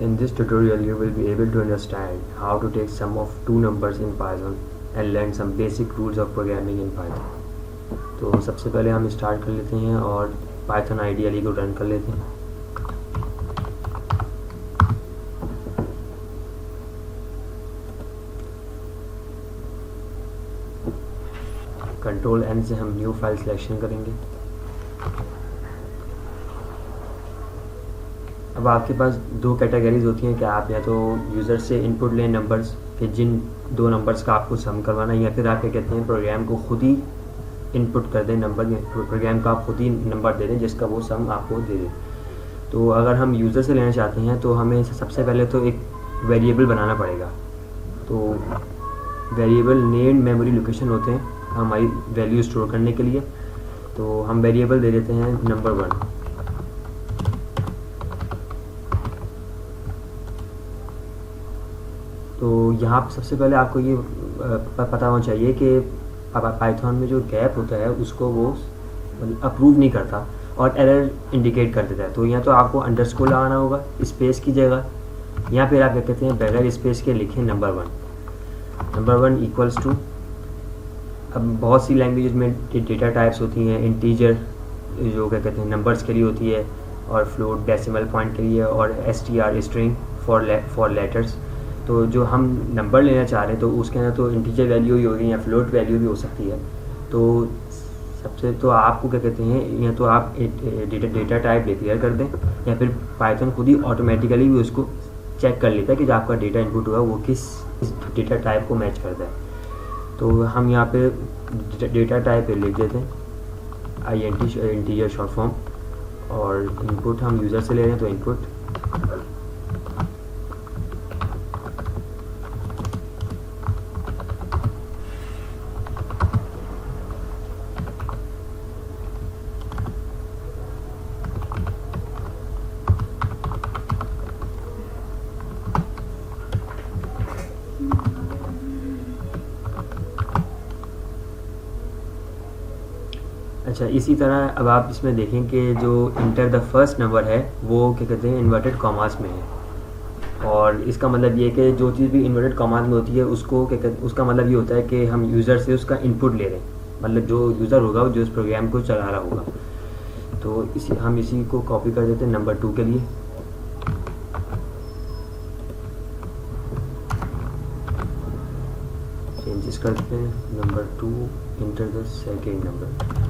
In this tutorial, you will be able to understand how to take sum of two numbers in Python and learn some basic rules of programming in Python. तो सबसे पहले हम start कर लेते हैं और Python IDE को run कर लेते हैं. Ctrl N से हम न्यू फाइल सिलेक्शन करेंगे. अब आपके पास दो कैटेगरीज होती हैं कि आप या तो यूज़र से इनपुट लें नंबर्स कि जिन दो नंबर्स का आपको सम करवाना है, या फिर आप क्या कहते हैं प्रोग्राम को खुद ही इनपुट कर दें नंबर, प्रोग्राम का आप खुद ही नंबर दे दें जिसका वो सम आपको दे दे. तो अगर हम यूज़र से लेना चाहते हैं तो हमें सबसे पहले तो एक वेरिएबल बनाना पड़ेगा. तो वेरिएबल नेम मेमोरी लोकेशन होते हैं हमारी वैल्यू स्टोर करने के लिए. तो हम वेरिएबल दे देते हैं नंबर 1. तो यहाँ पर सबसे पहले आपको ये पता होना चाहिए कि पाइथन में जो गैप होता है उसको वो अप्रूव नहीं करता और एरर इंडिकेट कर देता है. तो यहाँ तो आपको अंडरस्कोर लगाना होगा स्पेस की जगह. यहाँ पे आप क्या कहते हैं बगैर स्पेस के लिखें नंबर 1 इक्वल्स टू. अब बहुत सी लैंग्वेज में डेटा टाइप्स होती हैं. इंटीजर जो क्या कहते हैं नंबर्स के लिए होती है, और फ्लोट डेसिमल पॉइंट के लिए, और str स्ट्रिंग फॉर लेटर्स. तो जो हम नंबर लेना चाह रहे हैं तो उसके अंदर तो इंटीजर वैल्यू ही होगी या फ्लोट वैल्यू भी हो सकती है. तो सबसे तो आपको क्या कहते हैं या तो आप डेटा टाइप डिक्लेयर कर दें, या फिर पाइथन खुद ही ऑटोमेटिकली भी उसको चेक कर लेता है कि जो आपका डेटा इनपुट हुआ वो किस डेटा टाइप को मैच करता है. तो हम यहाँ पे डेटा टाइप लिख देते हैं इंटीजर शॉर्ट फॉर्म, और इनपुट हम यूज़र से ले रहे हैं तो इनपुट. अच्छा, इसी तरह अब आप इसमें देखें कि जो इंटर द फर्स्ट नंबर है वो क्या कहते हैं इन्वर्टेड कॉमास में है. और इसका मतलब ये है कि जो चीज़ भी इन्वर्टेड कॉमास में होती है उसको क्या कहते उसका मतलब ये होता है कि हम यूज़र से उसका इनपुट ले रहे हैं. मतलब जो यूज़र होगा जो इस प्रोग्राम को चला रहा होगा. तो इसी को कॉपी कर देते हैं नंबर 2 के लिए. चेंजेस करते हैं number 2 enter the second number.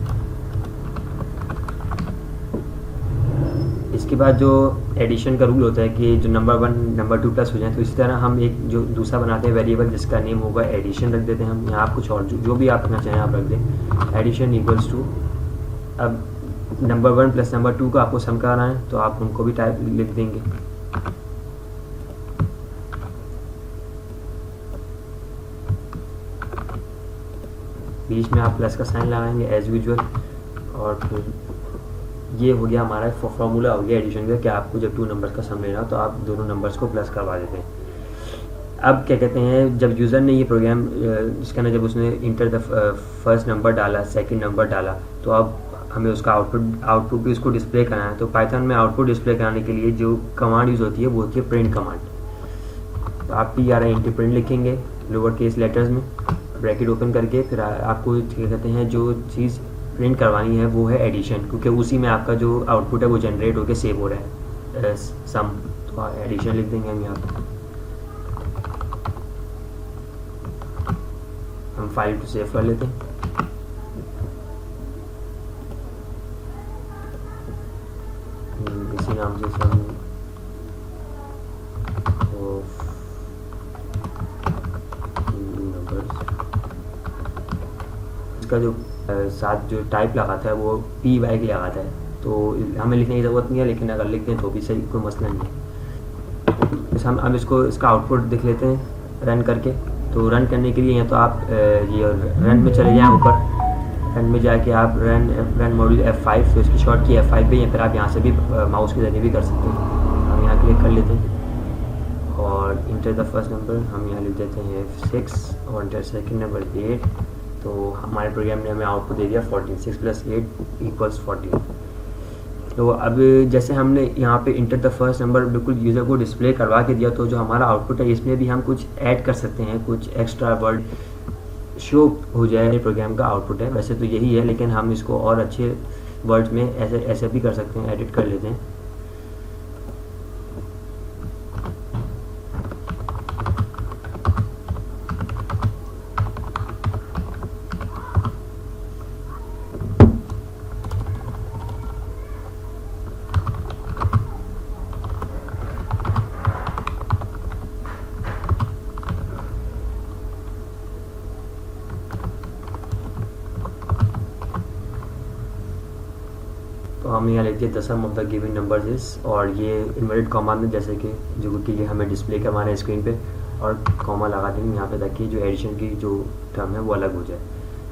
इसके बाद जो एडिशन का रूल होता है कि जो नंबर 1 नंबर 2 प्लस हो जाए, तो इसी तरह हम एक जो दूसरा बनाते हैं वेरिएबल जिसका नेम होगा एडिशन रख देते हैं हम. यहाँ आप कुछ और जो भी आप रखना चाहें आप रख दें. एडिशन इक्वल्स टू, अब नंबर 1 प्लस नंबर 2 का आपको सम कराना है तो आप उनको भी टाइप लिख देंगे. बीच में आप प्लस का साइन लगाएंगे एज यूजुअल. और फिर ये हो गया हमारा फॉर्मूला हो गया एडिशन का कि आपको जब 2 नंबर्स का सम लेना हो तो आप दोनों नंबर्स को प्लस करवा देते हैं. अब क्या कहते हैं जब यूज़र ने ये प्रोग्राम इसके अंदर जब उसने इंटर द फर्स्ट नंबर डाला, सेकंड नंबर डाला, तो अब हमें उसका आउटपुट भी उसको डिस्प्ले कराना है. तो पाइथन में आउटपुट डिस्प्ले कराने के लिए जो कमांड यूज़ होती है वो होती है प्रिंट कमांड. तो आप PRINT प्रिंट लिखेंगे लोअर केस लेटर्स में, ब्रैकेट ओपन करके. फिर आपको क्या कहते हैं जो चीज़ प्रिंट करवानी है वो है एडिशन, क्योंकि उसी में आपका जो आउटपुट है वो जनरेट होकर सेव हो रहा है सम. तो एडिशन लिख देंगे हम यहाँ पर. हम फाइल को सेव कर लेते हैं. इसी नाम से सम नंबर्स. इसका जो साथ जो टाइप लगाता है वो PY की लगाता है. तो हमें लिखने की ज़रूरत नहीं है, लेकिन अगर लिख दें तो भी सही, कोई मसला नहीं है. तो हम इसका आउटपुट देख लेते हैं रन करके. तो रन करने के लिए या तो आप ये रन में चले जाएँ ऊपर. रन में जाके आप रन मॉड्यूल F5, तो इसकी शॉर्ट की F5 पे, या फिर आप यहाँ से भी माउस के जरिए भी कर सकते हैं. हम यहाँ क्लिक कर लेते हैं और इंटर द फर्स्ट नंबर हम यहाँ लिख देते हैं 6 और इंटर सेकेंड नंबर 8. तो हमारे प्रोग्राम ने हमें आउटपुट दे दिया 14. 6 + 8 = 14. तो अब जैसे हमने यहाँ पे इंटर द फर्स्ट नंबर बिल्कुल यूज़र को डिस्प्ले करवा के दिया, तो जो हमारा आउटपुट है इसमें भी हम कुछ ऐड कर सकते हैं, कुछ एक्स्ट्रा वर्ड शो हो जाए। प्रोग्राम का आउटपुट है वैसे तो यही है, लेकिन हम इसको और अच्छे वर्ड्स में ऐसे ऐसे भी कर सकते हैं, एडिट कर लेते हैं। तो हम यहाँ लिखते हैं the sum of the given numbers is, और ये इन्वर्टेड कॉमा में जैसे कि जो कि ये हमें डिस्प्ले करवाना है स्क्रीन पे, और कॉमा लगा देंगे यहाँ पे ताकि जो एडिशन की जो टर्म है वो अलग हो जाए।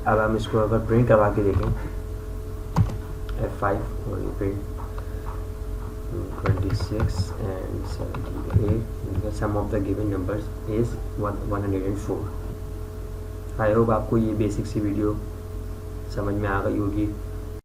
अब हम इसको अगर प्रिंट करवा के देखें F5 और ये print 26 and 78, sum of the given numbers is 104। I hope आपको ये बेसिक सी वीडियो समझ में आ गई होगी।